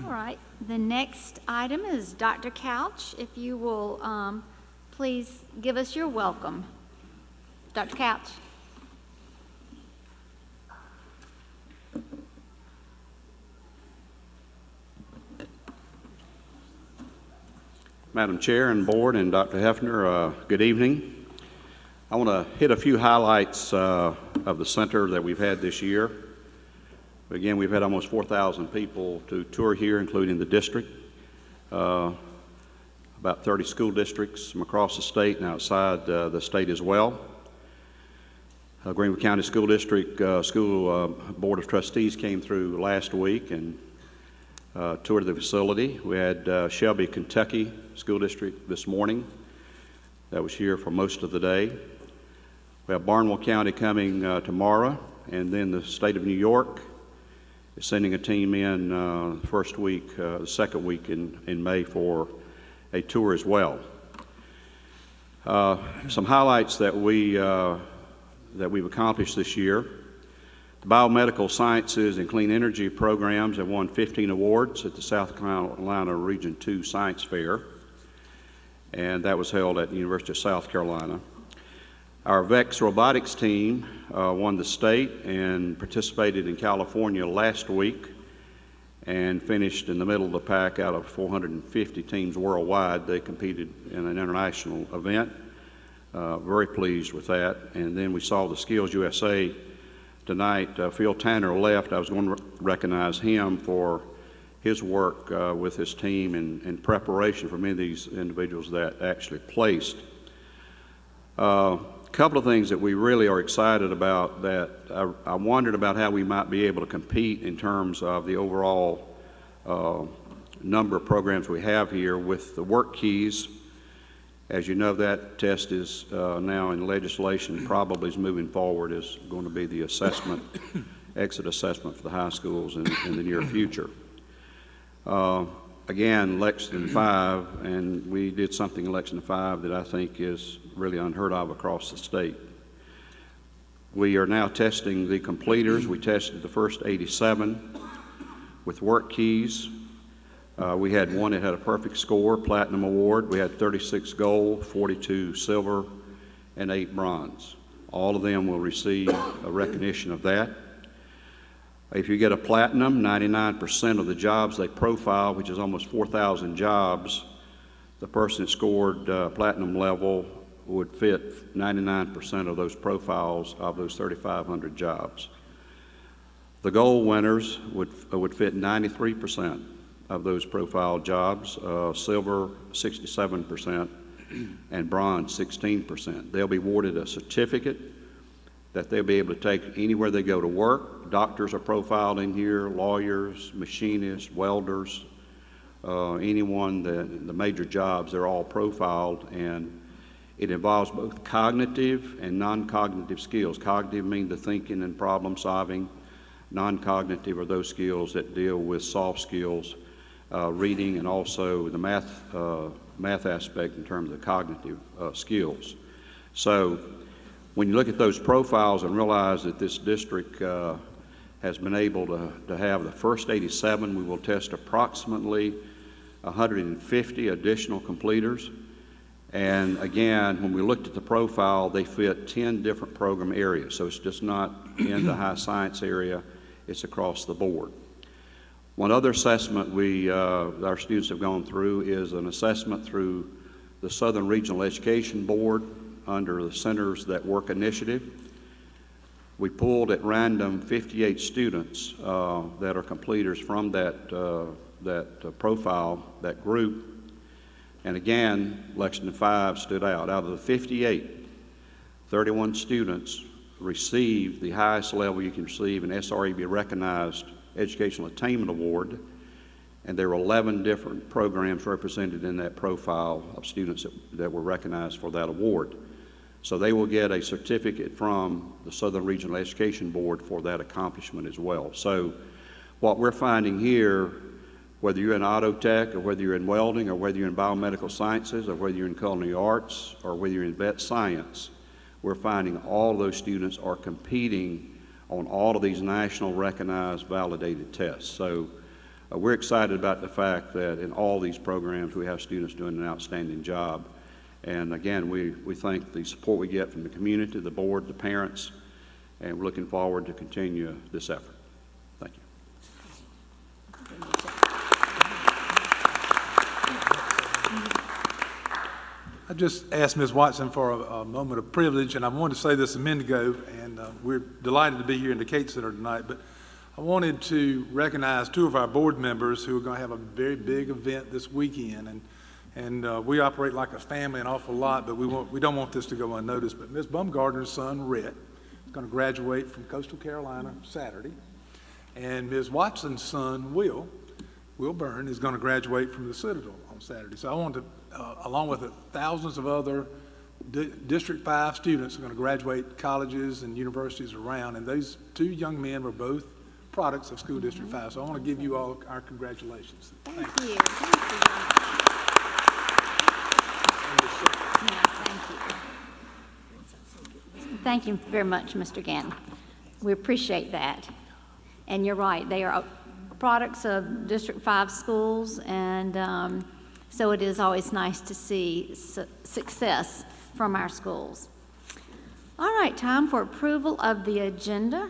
All right, the next item is Dr. Couch. If you will please give us your welcome. Dr. Couch. Madam Chair and Board and Dr. Hefner, good evening. I want to hit a few highlights of the center that we've had this year. Again, we've had almost 4,000 people to tour here, including the district, about 30 school districts from across the state and outside the state as well. Greenwood County School District School Board of Trustees came through last week and toured the facility. We had Shelby, Kentucky School District this morning that was here for most of the day. We have Barnwell County coming tomorrow, and then the state of New York is sending a team in the second week in May for a tour as well. Some highlights that we've accomplished this year. The Biomedical Sciences and Clean Energy programs have won 15 awards at the South Carolina Region 2 Science Fair, and that was held at the University of South Carolina. Our VEX robotics team won the state and participated in California last week and finished in the middle of the pack out of 450 teams worldwide. They competed in an international event. Very pleased with that. And then we saw the Skills USA tonight. Phil Tanner left. I was going to recognize him for his work with his team in preparation for many of these individuals that actually placed. A couple of things that we really are excited about that I wondered about how we might be able to compete in terms of the overall number of programs we have here with the work keys. As you know, that test is now in legislation, probably is moving forward, is going to be the assessment, exit assessment for the high schools in the near future. Again, Lexington 5, and we did something in Lexington 5 that I think is really unheard of across the state. We are now testing the completers. We tested the first 87 with work keys. We had one that had a perfect score, Platinum Award. We had 36 gold, 42 silver, and 8 bronze. All of them will receive a recognition of that. If you get a platinum, 99% of the jobs they profile, which is almost 4,000 jobs, the person that scored platinum level would fit 99% of those profiles of those 3,500 jobs. The gold winners would fit 93% of those profile jobs, silver 67%, and bronze 16%. They'll be awarded a certificate that they'll be able to take anywhere they go to work. Doctors are profiled in here, lawyers, machinists, welders, anyone, the major jobs, they're all profiled, and it involves both cognitive and non-cognitive skills. Cognitive means the thinking and problem solving. Non-cognitive are those skills that deal with soft skills, reading, and also the math aspect in terms of cognitive skills. So when you look at those profiles and realize that this district has been able to have the first 87, we will test approximately 150 additional completers. And again, when we looked at the profile, they fit 10 different program areas. So it's just not in the high science area, it's across the board. One other assessment our students have gone through is an assessment through the Southern Regional Education Board under the Centers That Work initiative. We pulled at random 58 students that are completers from that profile, that group. And again, Lexington 5 stood out. Out of the 58, 31 students received the highest level you can receive an SREB recognized Educational Attainment Award, and there were 11 different programs represented in that profile of students that were recognized for that award. So they will get a certificate from the Southern Regional Education Board for that accomplishment as well. So what we're finding here, whether you're in auto tech or whether you're in welding or whether you're in biomedical sciences or whether you're in culinary arts or whether you're in vet science, we're finding all those students are competing on all of these national recognized validated tests. So we're excited about the fact that in all these programs, we have students doing an outstanding job. And again, we thank the support we get from the community, the board, the parents, and we're looking forward to continue this effort. Thank you. I just asked Ms. Watson for a moment of privilege, and I wanted to say this a minute ago, and we're delighted to be here in the Cates Center tonight, but I wanted to recognize two of our board members who are going to have a very big event this weekend, and we operate like a family an awful lot, but we don't want this to go unnoticed. But Ms. Bumgardner's son, Rhett, is going to graduate from Coastal Carolina Saturday, and Ms. Watson's son, Will Byrne, is going to graduate from the Citadel on Saturday. So I want to, along with thousands of other District 5 students, are going to graduate colleges and universities around, and those two young men were both products of School District 5. So I want to give you all our congratulations. Thank you. Thank you. Thank you very much, Mr. Gann. We appreciate that. And you're right, they are products of District 5 schools, and so it is always nice to see success from our schools. All right, time for approval of the agenda.